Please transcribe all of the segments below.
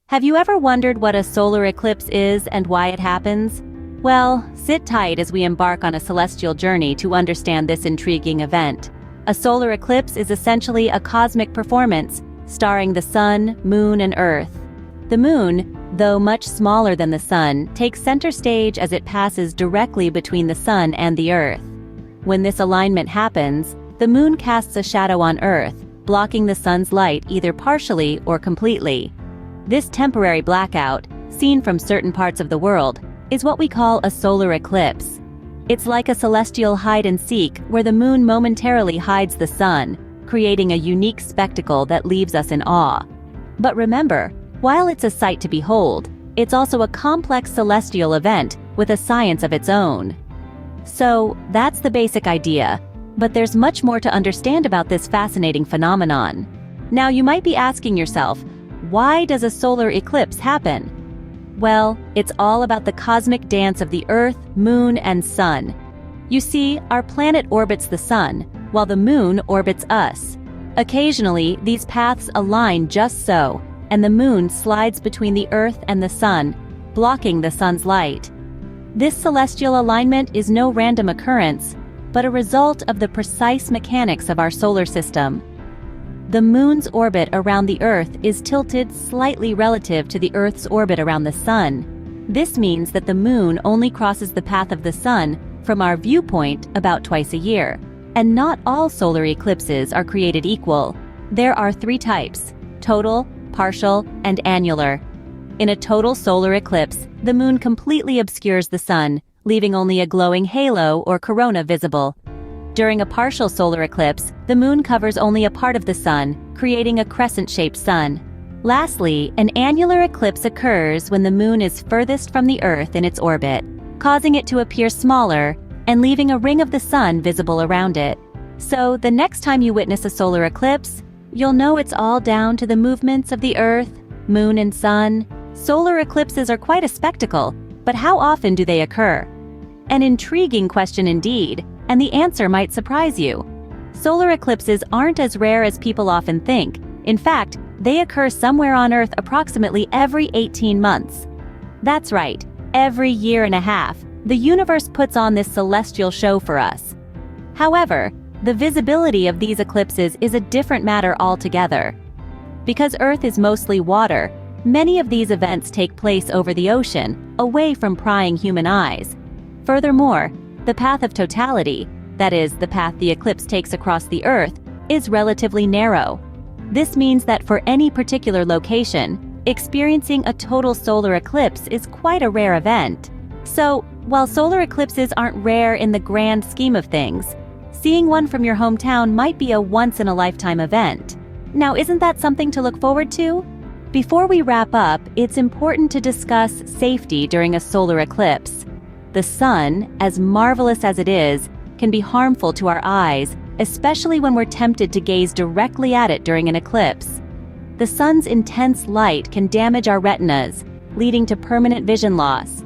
Have you ever wondered what a solar eclipse is and why it happens? Well, sit tight as we embark on a celestial journey to understand this intriguing event. A solar eclipse is essentially a cosmic performance, starring the sun, moon, and earth. The moon, though much smaller than the sun, takes center stage as it passes directly between the sun and the earth. When this alignment happens, the moon casts a shadow on earth, blocking the sun's light either partially or completely. This temporary blackout, seen from certain parts of the world, is what we call a solar eclipse. It's like a celestial hide-and-seek where the moon momentarily hides the sun, creating a unique spectacle that leaves us in awe. But remember, while it's a sight to behold, it's also a complex celestial event with a science of its own. So, that's the basic idea, but there's much more to understand about this fascinating phenomenon. Now you might be asking yourself, why does a solar eclipse happen? Well, it's all about the cosmic dance of the Earth, Moon, and Sun. You see, our planet orbits the Sun, while the Moon orbits us. Occasionally, these paths align just so, and the Moon slides between the Earth and the Sun, blocking the Sun's light. This celestial alignment is no random occurrence, but a result of the precise mechanics of our solar system. The Moon's orbit around the Earth is tilted slightly relative to the Earth's orbit around the Sun. This means that the Moon only crosses the path of the Sun from our viewpoint about twice a year. And not all solar eclipses are created equal. There are three types: total, partial, and annular. In a total solar eclipse, the Moon completely obscures the Sun, leaving only a glowing halo or corona visible. During a partial solar eclipse, the Moon covers only a part of the Sun, creating a crescent-shaped sun. Lastly, an annular eclipse occurs when the Moon is furthest from the Earth in its orbit, causing it to appear smaller and leaving a ring of the Sun visible around it. So, the next time you witness a solar eclipse, you'll know it's all down to the movements of the Earth, Moon, and Sun. Solar eclipses are quite a spectacle, but how often do they occur? An intriguing question indeed, and the answer might surprise you. Solar eclipses aren't as rare as people often think. In fact, they occur somewhere on Earth approximately every 18 months. That's right, every year and a half, the universe puts on this celestial show for us. However, the visibility of these eclipses is a different matter altogether. Because Earth is mostly water, many of these events take place over the ocean, away from prying human eyes. Furthermore, the path of totality, that is, the path the eclipse takes across the Earth, is relatively narrow. This means that for any particular location, experiencing a total solar eclipse is quite a rare event. So, while solar eclipses aren't rare in the grand scheme of things, seeing one from your hometown might be a once-in-a-lifetime event. Now, isn't that something to look forward to? Before we wrap up, it's important to discuss safety during a solar eclipse. The sun, as marvelous as it is, can be harmful to our eyes, especially when we're tempted to gaze directly at it during an eclipse. The sun's intense light can damage our retinas, leading to permanent vision loss.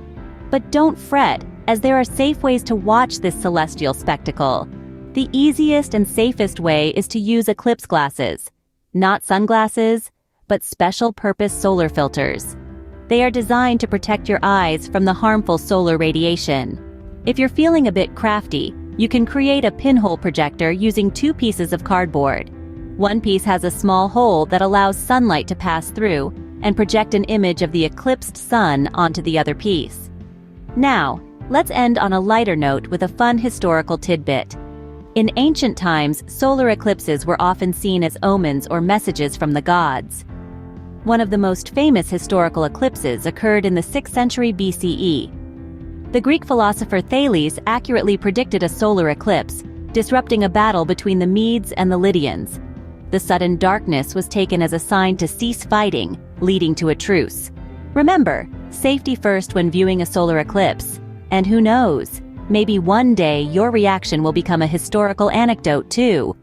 But don't fret, as there are safe ways to watch this celestial spectacle. The easiest and safest way is to use eclipse glasses. Not sunglasses, but special-purpose solar filters. They are designed to protect your eyes from the harmful solar radiation. If you're feeling a bit crafty, you can create a pinhole projector using two pieces of cardboard. One piece has a small hole that allows sunlight to pass through and project an image of the eclipsed sun onto the other piece. Now, let's end on a lighter note with a fun historical tidbit. In ancient times, solar eclipses were often seen as omens or messages from the gods. One of the most famous historical eclipses occurred in the 6th century BCE. The Greek philosopher Thales accurately predicted a solar eclipse, disrupting a battle between the Medes and the Lydians. The sudden darkness was taken as a sign to cease fighting, leading to a truce. Remember, safety first when viewing a solar eclipse. And who knows, maybe one day your reaction will become a historical anecdote too.